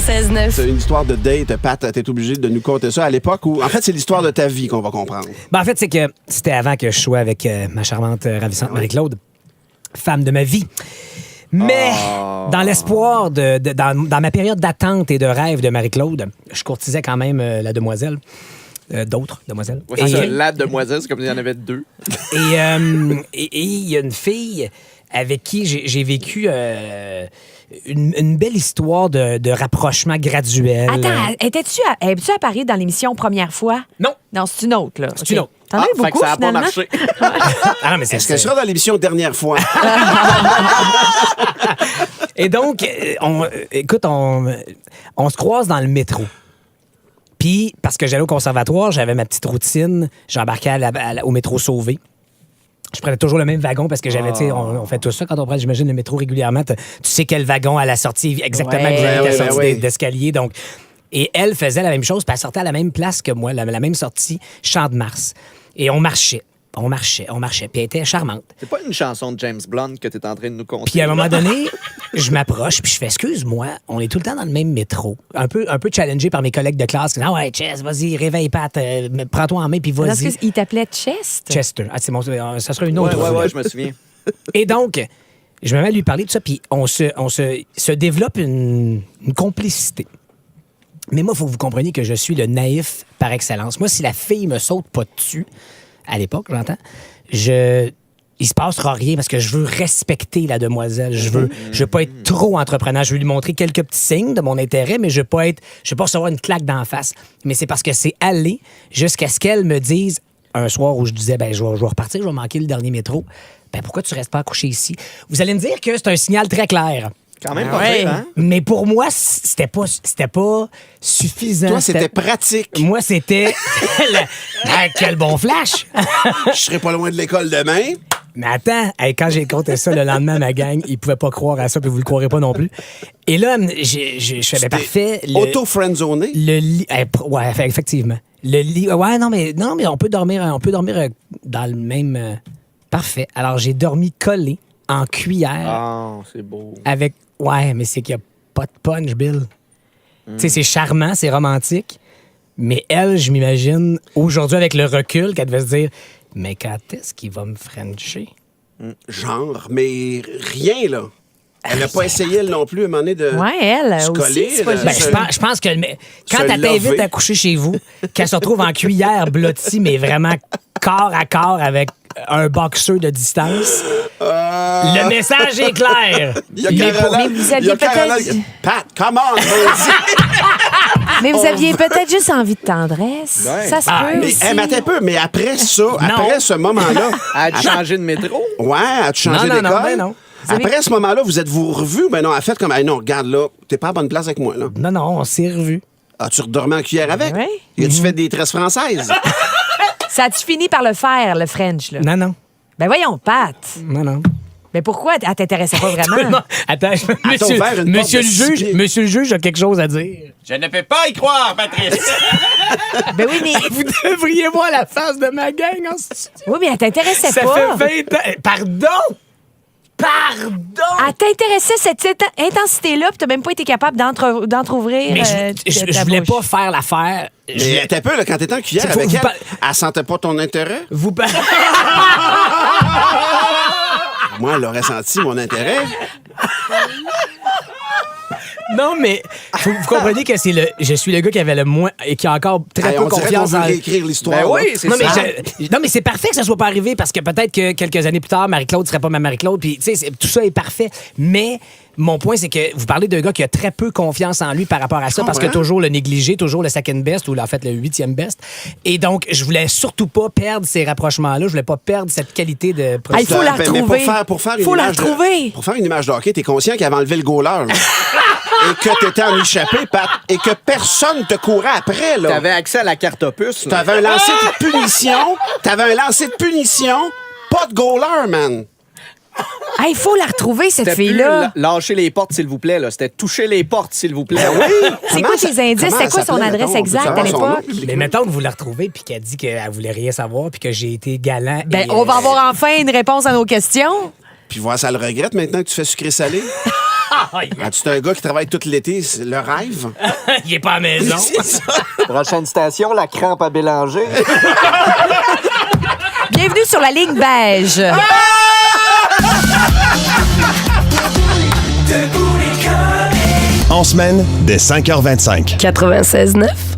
96.9. C'est une histoire de date. Pat, t'es obligé de nous conter ça à l'époque où, en fait, c'est l'histoire de ta vie qu'on va comprendre. Ben, en fait, c'est que c'était avant que je sois avec ma charmante, ravissante Marie-Claude, femme de ma vie. Mais dans l'espoir, dans ma période d'attente et de rêve de Marie-Claude, je courtisais quand même la demoiselle. D'autres demoiselles. Ouais, c'est ça, la demoiselle, c'est comme il y en avait deux. Et il y a une fille avec qui j'ai vécu une belle histoire de rapprochement graduel. Attends, es-tu à Paris dans l'émission Première fois? Non. Non, c'est une autre, là. C'est une autre. T'en as eu fait que beaucoup, ça n'a pas finalement? marché. Ah non, mais c'est Est-ce qu'elle sera dans l'émission Dernière fois? Et donc, écoute, on se croise dans le métro. Puis, parce que j'allais au conservatoire, j'avais ma petite routine. J'embarquais au métro Sauvé. Je prenais toujours le même wagon parce que j'avais, tu sais, on fait tout ça quand on prend, j'imagine, le métro régulièrement. Tu sais quel wagon à la sortie exactement Ouais. que j'allais à la sortie ouais. d'escalier. Donc, et elle faisait la même chose, puis elle sortait à la même place que moi, la même sortie, Champ de Mars. Et on marchait. Puis elle était charmante. C'est pas une chanson de James Blunt que tu es en train de nous conter. Puis à un moment donné, je m'approche, puis je fais, excuse-moi, on est tout le temps dans le même métro. Un peu challengé par mes collègues de classe. Ah ouais, Chess, vas-y, réveille Pat, prends-toi en main, puis vas-y. Est-ce qu'il t'appelait Chest? Chester. Ah, c'est ça sera une autre. Ouais, je me souviens. Et donc, je me mets à lui parler de ça, puis on se développe une complicité. Mais moi, il faut que vous compreniez que je suis le naïf par excellence. Moi, si la fille me saute pas dessus, à l'époque, j'entends, il se passera rien parce que je veux respecter la demoiselle. Je veux pas être trop entreprenant. Je veux lui montrer quelques petits signes de mon intérêt, mais je veux pas recevoir une claque d'en face. Mais c'est parce que c'est aller jusqu'à ce qu'elle me dise, un soir où je disais, ben je vais repartir, je vais manquer le dernier métro. Ben pourquoi tu restes pas couché ici? Vous allez me dire que c'est un signal très clair. Quand même pas pire, hein? Mais pour moi, c'était pas suffisant. Toi, c'était pratique. Moi, c'était... Ah, quel bon flash! Je serai pas loin de l'école demain. Mais attends, quand j'ai compté ça le lendemain à ma gang, ils pouvaient pas croire à ça, puis vous le croirez pas non plus. Et là, je fais ben, parfait. Auto-friendzoné? Le lit... ouais, effectivement. Le lit... Ouais, non, mais on peut dormir dans le même... Parfait. Alors, j'ai dormi collé en cuillère. Ah, c'est beau. Avec... Ouais, mais c'est qu'il n'y a pas de punch, Bill. Tu sais, c'est charmant, c'est romantique. Mais elle, je m'imagine, aujourd'hui, avec le recul, qu'elle devait se dire, mais quand est-ce qu'il va me frencher? Genre, mais rien, là. Elle n'a pas essayé, elle non plus, à un moment donné, de Ouais, elle se aussi, coller. c'est pas là, Ben, juste- je pense que quand se elle t'invite lever. à coucher chez vous, qu'elle se retrouve en cuillère blottie, mais vraiment corps à corps avec un boxeur de distance, le message est clair. Il y a Mais Caroline. vous Il y aviez a Caroline. peut-être... Pat, come on, vas-y. Mais vous aviez peut-être juste envie de tendresse. Ouais. Ça se Ah, peut Mais, aussi. mais attends un peu, mais après ça, après ce moment-là. A-tu changé de métro? Ouais, as-tu changé Non, d'école? ben non. Après ce moment-là, vous êtes-vous revus? Ben non, elle a fait comme, hey, non, regarde là, t'es pas à bonne place avec moi, là. Non, non, on s'est revus. As-tu redormi en cuillère avec? Ouais. Et tu fait des tresses françaises? Ça a-tu fini par le faire, le French, là? Non, non. Ben voyons, Pat. Non. Mais pourquoi elle t'intéressait pas vraiment? Attends, ouvert une porte de 6 pieds. monsieur le juge a quelque chose à dire. Je ne peux pas y croire, Patrice. Ben oui, mais... Vous devriez voir la face de ma gang en studio. Oui, mais elle t'intéressait Ça pas. fait 20 ans. Pardon? Elle t'intéressait cette intensité-là, puis t'as même pas été capable d'entrouvrir. Mais je voulais pas faire l'affaire. Mais t'as peu, là, quand t'étais en cuillère C'est faut avec vous elle, par- elle sentait pas ton intérêt? Vous Moi, elle aurait senti mon intérêt. Non, mais vous comprenez que je suis le gars qui avait le moins et qui a encore très Hey, peu on dirait qu'on confiance veut en... réécrire l'histoire. Ben oui, là. c'est Non ça. non, mais c'est parfait que ça soit pas arrivé parce que peut-être que quelques années plus tard, Marie-Claude serait pas ma Marie-Claude. Puis, tu sais, tout ça est parfait. Mais mon point, c'est que vous parlez d'un gars qui a très peu confiance en lui par rapport à ça parce que comprends. toujours le négligé, toujours le second best ou en fait le 8e best. Et donc, je voulais surtout pas perdre ces rapprochements-là. Je voulais pas perdre cette qualité de Ah, il faut la Mais retrouver. pour faire une Faut la image retrouver. pour faire une image de hockey, t'es conscient qu'il avait enlevé le goaler, là. Et que t'étais en échappé, Pat, et que personne te courait après, là. T'avais accès à la carte opus. là. T'avais un lancer de punition. Pas de goaler, man. Ah, il faut la retrouver, cette C'était plus fille-là. lâcher les portes, s'il vous plaît. Là. C'était toucher les portes, s'il vous plaît. C'est quoi tes indices? C'est quoi son adresse exacte à l'époque? Mais mettons que vous la retrouvez puis qu'elle dit qu'elle voulait rien savoir puis que j'ai été galant. Ben, et, on va avoir enfin une réponse à nos questions. Puis voir, ça le regrette maintenant que tu fais sucré-salé. As-tu un gars qui travaille tout l'été, c'est le rêve? Il est pas à la maison. C'est ça. Prochaine station, la crampe à Bélanger. Bienvenue sur la ligne beige. En semaine, dès 5h25. 96.9.